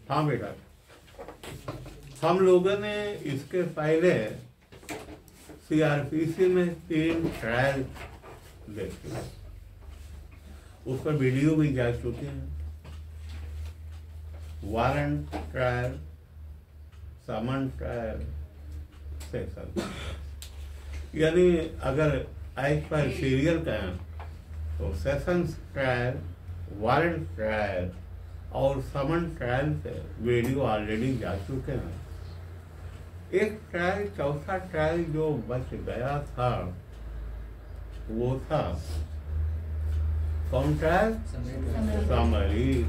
हाँ बेटा, हम लोगों ने इसके पहले सीआरपीसी में 3 ट्रायल देखे, उस पर वीडियो भी जा चुके हैं। वारंट ट्रायल, समन ट्रायल, सेशन। यानी अगर एज पर सीरियल का तो सेशंस ट्रायल, वारंट ट्रायल और समन ट्रायल से वीडियो ऑलरेडी जा चुके हैं। एक ट्रायल, चौथा ट्रायल जो बच गया था वो था कौन ट्रायल? समरी।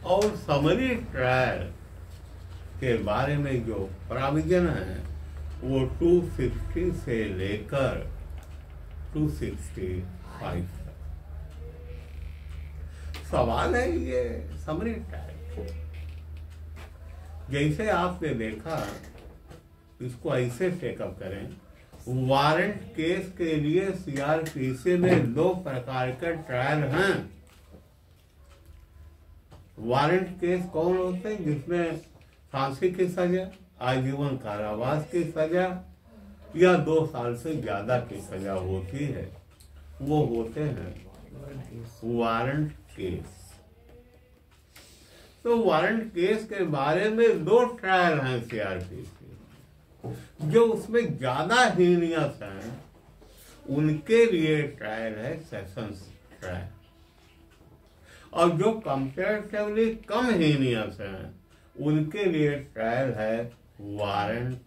और समरी ट्रायल के बारे में जो प्रोविजन है वो 250 से लेकर 265 तक। सवाल है ये समरी ट्रायल, जैसे आपने देखा, इसको ऐसे टेकअप करें। वारंट केस के लिए सीआरपीसी में 2 प्रकार के ट्रायल हैं। वारंट केस कौन होते हैं? जिसमें फांसी की सजा, आजीवन कारावास की सजा या 2 साल से ज्यादा की सजा होती है, वो होते हैं वारंट केस। तो वारंट केस के बारे में 2 ट्रायल हैं सीआरपीसी। जो उसमें ज्यादा हीनियस हैं उनके लिए ट्रायल है सेशंस ट्रायल, और जो कंपैरेटिवली कम हीनियस हैं उनके लिए ट्रायल है warrant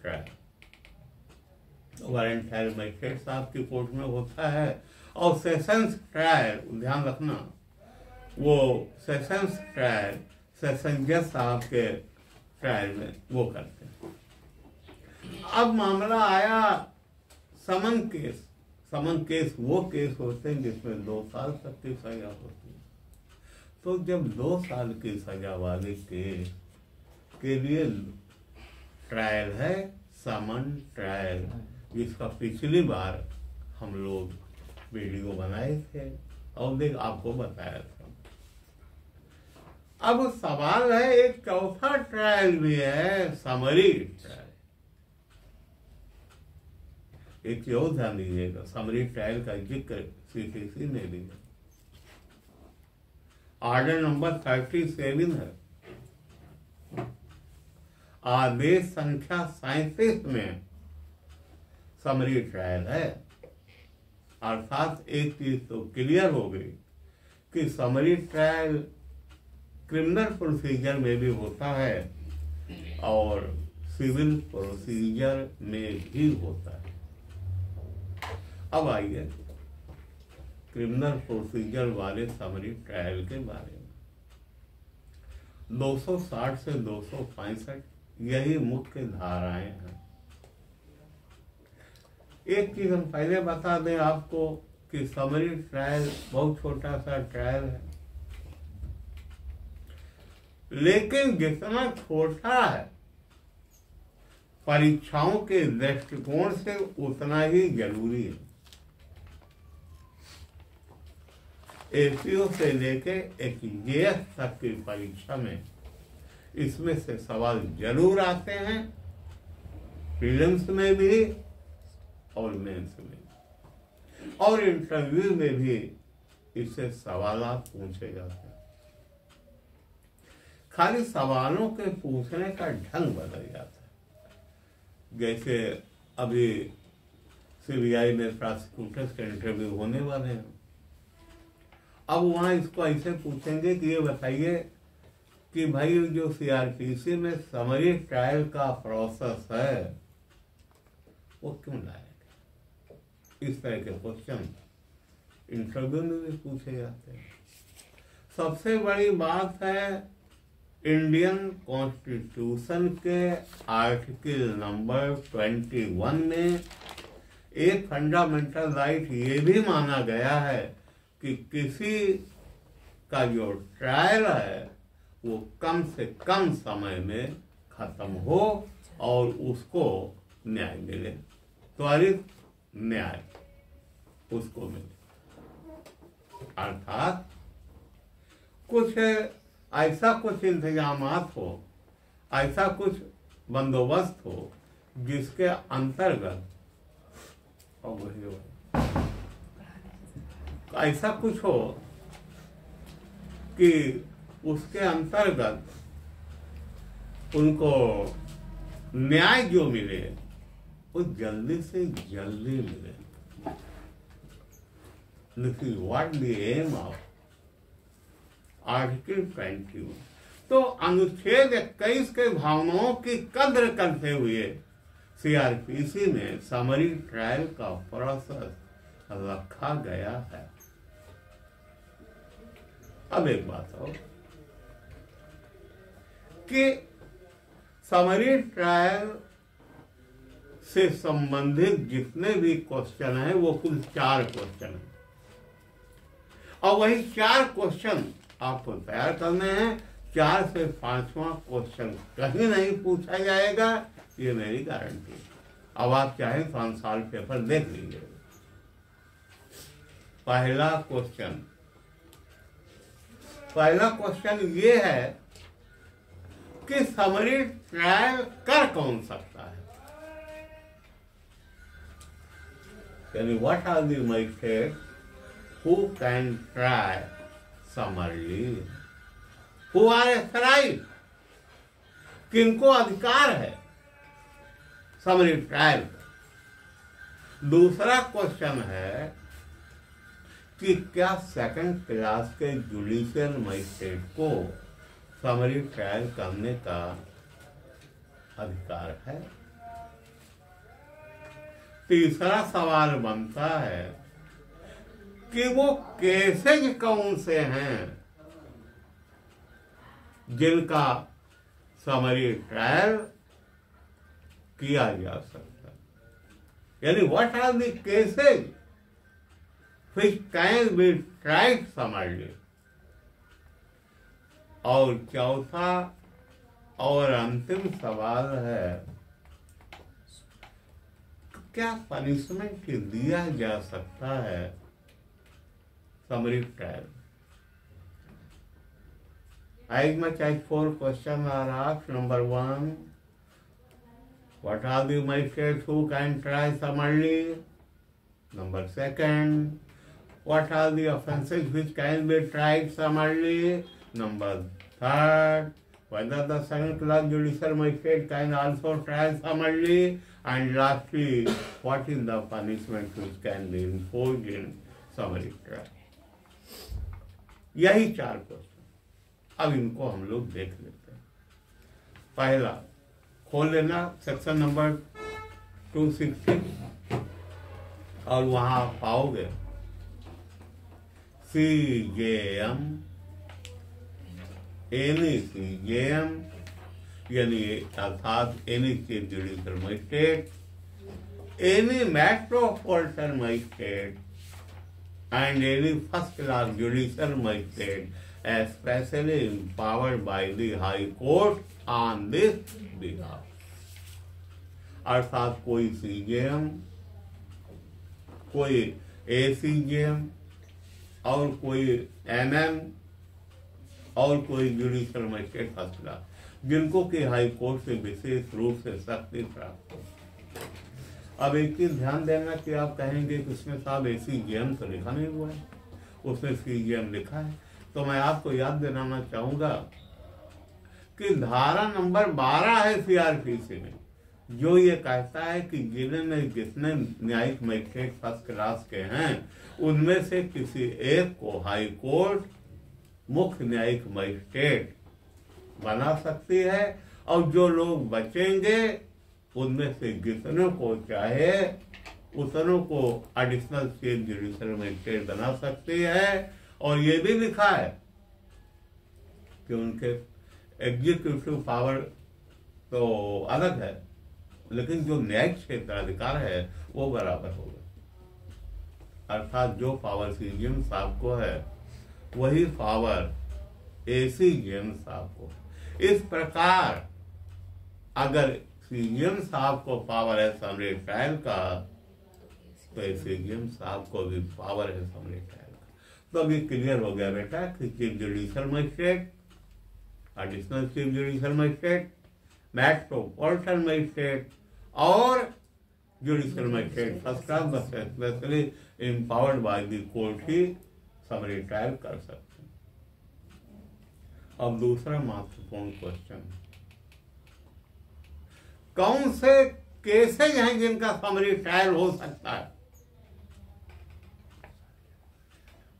trial. Warrant trial magistrate साहब की कोर्ट में होता है, और सेशंस ट्रायल, ध्यान रखना, वो सेशंस ट्रायल सेशन जज साहब के ट्रायल में वो करते हैं। अब मामला आया समन केस। समन केस वो केस होते हैं जिसमें 2 साल तक की सजा होती है। तो जब 2 साल की सजा वाले केस के लिए ट्रायल है समन ट्रायल, जिसका पिछली बार हम लोग वीडियो बनाए थे और देख आपको बताया था। अब सवाल है, एक चौथा ट्रायल भी है समरी ट्रायल। एक और ध्यान दीजिएगा, समरी ट्रायल का जिक्र सीसीसी ने भी है। ऑर्डर नंबर 37 है, आदेश संख्या 37 में समरी ट्रायल है। अर्थात एक चीज तो क्लियर हो गई कि समरी ट्रायल क्रिमिनल प्रोसीजर में भी होता है और सिविल प्रोसीजर में भी होता है। अब आइए क्रिमिनल प्रोसीजर वाले समरी ट्रायल के बारे में। 260 से 265 यही मुख्य धाराएं हैं। एक चीज हम पहले बता दें आपको कि समरी ट्रायल बहुत छोटा सा ट्रायल है, लेकिन जितना छोटा है परीक्षाओं के दृष्टिकोण से उतना ही जरूरी है। एपीओ से लेके एजीएस तक की परीक्षा में इसमें से सवाल जरूर आते हैं, प्रीलिम्स में भी और मेंस में भी, और इंटरव्यू में भी इससे सवाल पूछे जाते हैं। खाली सवालों के पूछने का ढंग बदल जाता है। जैसे अभी सीबीआई में प्रोसिक्यूटर्स के इंटरव्यू होने वाले हैं, अब वहां इसको ऐसे पूछेंगे कि ये बताइए कि भाई जो सीआरपीसी में समरी ट्रायल का प्रोसेस है वो क्यों लाया? इस तरह के क्वेश्चन इंटरव्यू में भी पूछे जाते हैं। सबसे बड़ी बात है, इंडियन कॉन्स्टिट्यूशन के आर्टिकल नंबर 21 में एक फंडामेंटल राइट ये भी माना गया है कि किसी का जो ट्रायल है वो कम से कम समय में खत्म हो और उसको न्याय मिले, त्वरित न्याय उसको मिले। अर्थात कुछ ऐसा कुछ इंतजामात हो, ऐसा कुछ बंदोबस्त हो जिसके अंतर्गत ऐसा कुछ हो कि उसके अंतर्गत उनको न्याय जो मिले वो जल्दी से जल्दी मिले। This is what the aim of article 21। तो अनुच्छेद 21 के भावनाओं की कद्र करते हुए सीआरपीसी में समरी ट्रायल का प्रोसेस रखा गया है। अब एक बात हो कि समरी ट्रायल से संबंधित जितने भी क्वेश्चन हैं वो कुल 4 क्वेश्चन हैं, और वही 4 क्वेश्चन आपको तैयार करने हैं। 4 से 5वां क्वेश्चन कहीं नहीं पूछा जाएगा, ये मेरी गारंटी। अब आप चाहे 5 साल पेपर देख लीजिए। पहला क्वेश्चन ये है कि समरी ट्रायल कर कौन सकता है, यानी what are the magistrate who can try summarily, who are authorized, किनको अधिकार है समरी ट्रायल का। दूसरा क्वेश्चन है कि क्या सेकंड क्लास के जुडिशियल मजिस्ट्रेट को समरी ट्रायल करने का अधिकार है। तीसरा सवाल बनता है कि वो केसेज कौन से हैं जिनका समरी ट्रायल किया जा सकता है, यानी what are the cases which can be tried summarily. और चौथा और अंतिम सवाल है क्या पनिशमेंट दिया जा सकता है summary trial. As much as 4 questions are asked. Number 1, what are the magistrates who can try summarily? Number 2, what are the offences which can be tried summarily? Number 3, whether the second class judicial magistrate can also try summarily? And lastly, what is the punishment which can be imposed in summary trial? यही 4 question. अब इनको हम लोग देख लेते हैं। पहला खोल लेना सेक्शन नंबर 260 और वहां आप पाओगे CJM, एनी CJM यानी अर्थात any chief judicial magistrate, any metropolitan magistrate and any first class judicial magistrate especially empowered by the High Court on this behalf। अर्थात कोई CJM, कोई ACJM और कोई MM और कोई जुडिशियल मजिस्ट्रेट फर्स्ट क्लास, जिनको कि हाई कोर्ट से विशेष रूप से शक्ति प्राप्त हो। अब एक चीज ध्यान देना कि आप कहेंगे कि उसमें साहब ACJM तो लिखा नहीं हुआ है, उसमें CJM लिखा है। तो मैं आपको याद दिलाना चाहूंगा कि धारा नंबर 12 है CRPC में, जो ये कहता है कि जिले में जितने न्यायिक मजिस्ट्रेट फर्स्ट क्लास के हैं उनमें से किसी एक को हाई कोर्ट मुख्य न्यायिक मजिस्ट्रेट बना सकती है, और जो लोग बचेंगे उनमें से जितनों को चाहे उतनों को एडिशनल चीफ जुडिशियल मजिस्ट्रेट बना सकती है। और ये भी लिखा है कि उनके एग्जीक्यूटिव पावर तो अलग है, लेकिन जो न्यायिक क्षेत्राधिकार है वो बराबर होगा। अर्थात जो पावर CJM साहब को है वही पावर ACJM साहब को। इस प्रकार अगर CJM साहब को पावर है समरी ट्रायल का, तो ACJM साहब को भी पावर है समरी ट्रायल का। तो अभी क्लियर हो गया बेटा कि chief judicial magistrate additional chief judicial magistrate, metropolitan magistrate और जुडिशियल मजिस्ट्रेट फर्स्ट क्लास बस specially empowered by the court he summary trial कर सकते हैं। अब दूसरा महत्वपूर्ण क्वेश्चन, कौन से केसेज हैं जिनका समरी ट्रायल हो सकता है?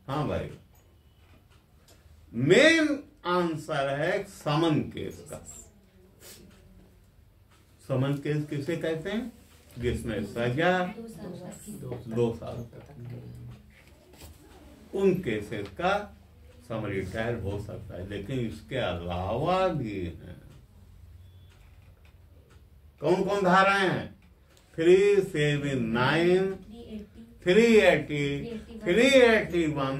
हाँ भाई, मेन आंसर है समन केस का। समन केस किसे कहते हैं? जिसमें सजा 2 साल तक, उन केसेस का समरी ट्रायल हो सकता है। लेकिन इसके अलावा भी हैं। कौन कौन धाराएं हैं? 379, 380, 381,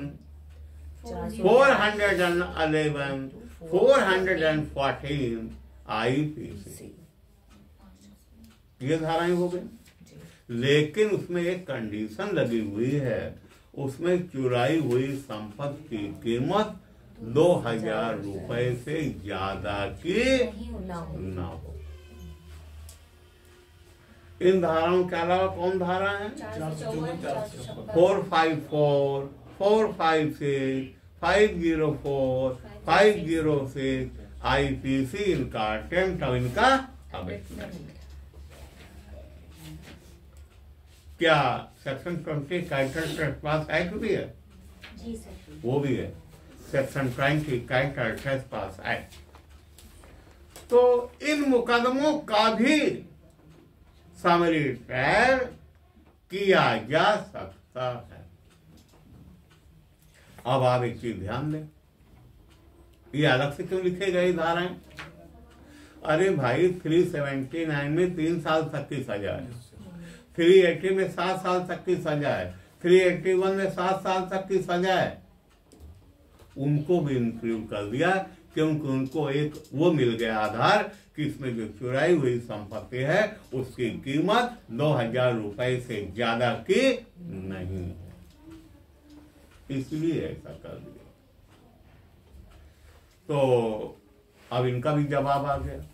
411, 414 IPC, ये धाराएं हो गई। लेकिन उसमें एक कंडीशन लगी हुई है, उसमें चुराई हुई संपत्ति की कीमत 2000 रुपए से ज्यादा की ना हो। इन धाराओं के अलावा कौन धारा है? 454, 456, 504, 506 IPC इनका अटेम्प्ट और इनका अबेटमेंट। क्या सेक्शन 20 कैरेक्टर ट्रेसपास एक्ट भी है? जी सर, वो भी है, सेक्शन 20 कैरेक्टर ट्रेसपास एक्ट। तो इन मुकदमों का भी समरी ट्रायल किया जा सकता है। अब आप एक चीज ध्यान दें, ये अलग से क्यों लिखे गए धाराएं? अरे भाई 379 में 3 साल तक की सजा है, 380 में 7 साल तक की सजा है, 381 में 7 साल तक की सजा है। उनको भी इंक्लूड कर दिया क्योंकि उनको एक वो मिल गया आधार कि इसमें जो चुराई हुई संपत्ति है उसकी कीमत 2000 रुपए से ज्यादा की नहीं है, इसलिए ऐसा कर दिया। तो अब इनका भी जवाब आ गया।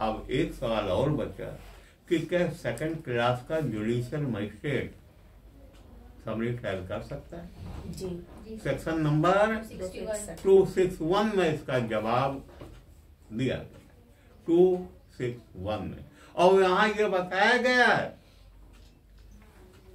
अब एक सवाल और बचा कि क्या सेकंड क्लास का जुडिशियल मजिस्ट्रेट समरी ट्रायल कर सकता है? जी। सेक्शन नंबर 261 में इसका जवाब दिया गया, 261 में। और यहां यह बताया गया है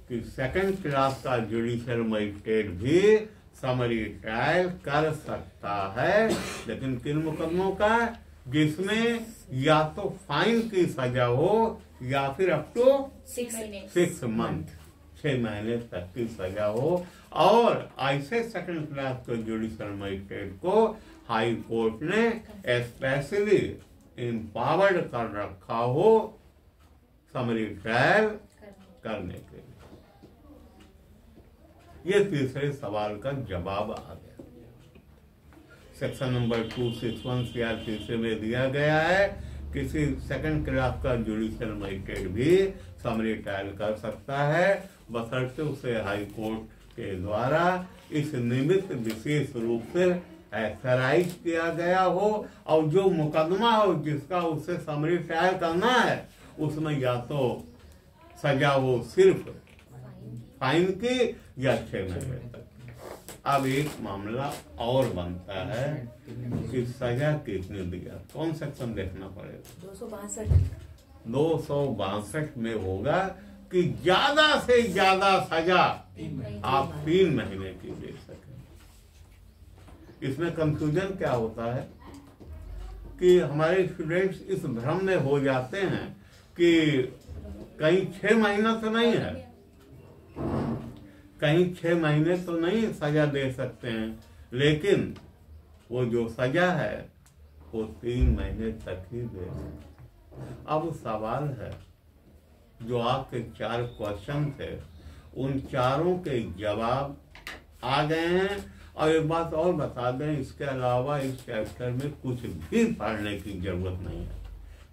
कि सेकंड क्लास का जुडिशियल मजिस्ट्रेट भी समरी ट्रायल कर सकता है, लेकिन किन मुकदमों का? जिसमें या तो फाइन की सजा हो या फिर अप टू 6 मंथ, 6 महीने तक की सजा हो। और ऐसे सेकंड क्लास के जुडिशियल मजिस्ट्रेट को हाई कोर्ट ने स्पेशली एम्पावर्ड कर रखा हो समरी ट्रायल करने के लिए। ये तीसरे सवाल का जवाब आ गया। सेक्शन नंबर 261 CRPC में दिया गया है किसी सेकंड क्लास का जुडिशियल मजिस्ट्रेट भी समरी ट्रायल कर सकता है, बशर्ते उसे हाई कोर्ट के द्वारा इस निमित्त विशेष रूप से एक्सराइज किया गया हो, और जो मुकदमा हो जिसका उसे समरी ट्रायल करना है उसमें या तो सजा हो सिर्फ फाइन की या 6 महीने तक। अब एक मामला और बनता है कि सजा किसने दिया, कौन सेक्शन देखना पड़ेगा? 262 में होगा कि ज्यादा से ज्यादा सजा आप 3 महीने की दे सकें। इसमें कंफ्यूजन क्या होता है कि हमारे स्टूडेंट्स इस भ्रम में हो जाते हैं कि कहीं 6 महीना तो नहीं है, कहीं 6 महीने तो नहीं सजा दे सकते हैं, लेकिन वो जो सजा है वो 3 महीने तक ही दे सकते हैं। अब सवाल है, जो आपके 4 क्वेश्चन थे उन चारों के जवाब आ गए हैं। और एक बात और बता दें, इसके अलावा इस चैप्टर में कुछ भी पढ़ने की जरूरत नहीं है,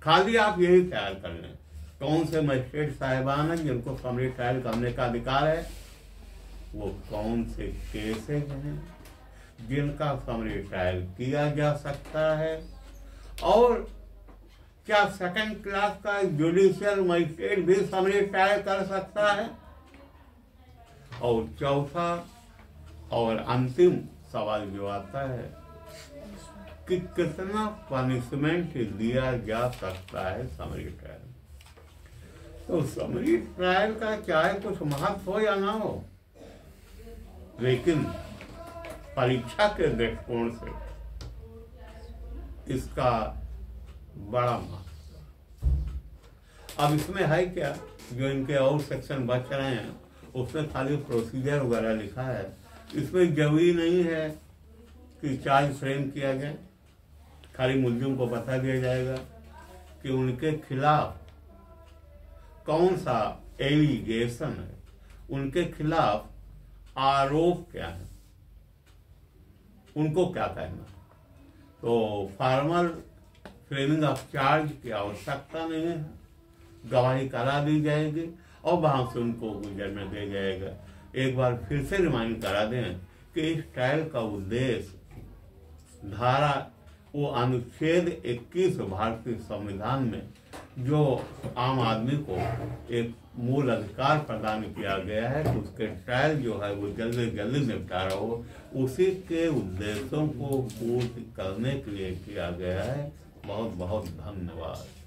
खाली आप यही ख्याल कर लें कौन से मजिस्ट्रेट साहिबान हैं जिनको समरी ट्रायल करने का अधिकार है, वो कौन से केसेज हैं जिनका समरी ट्रायल किया जा सकता है, और क्या सेकंड क्लास का जुडिशियल मजिस्ट्रेट भी समरी ट्रायल कर सकता है? और चौथा और अंतिम सवाल जो आता है कि कितना पनिशमेंट दिया जा सकता है समरी ट्रायल। तो समरी ट्रायल का चाहे कुछ महत्व हो या ना हो, लेकिन परीक्षा के दृष्टिकोण से इसका बड़ा महत्व। अब इसमें है क्या, जो इनके और सेक्शन बच रहे हैं उसमें खाली प्रोसीजर वगैरह लिखा है। इसमें जरूरी नहीं है कि चार्ज फ्रेम किया जाए, खाली मुलजिम को बता दिया जाएगा कि उनके खिलाफ कौन सा एलिगेशन है, उनके खिलाफ आरोप क्या है, उनको क्या कहना। तो फॉर्मल फ्रेमिंग ऑफ चार्ज की आवश्यकता नहीं है, गवाही करा दी जाएगी और वहां से उनको गुजरने दिया जाएगा। एक बार फिर से रिमाइंड करा दें कि इस ट्रायल का उद्देश्य धारा वो अनुच्छेद 21 भारतीय संविधान में जो आम आदमी को एक मूल अधिकार प्रदान किया गया है कि उसके ट्रायल जो है वो जल्दी जल्दी निपटारा हो, उसी के उद्देश्यों को पूर्ण करने के लिए किया गया है। बहुत बहुत धन्यवाद।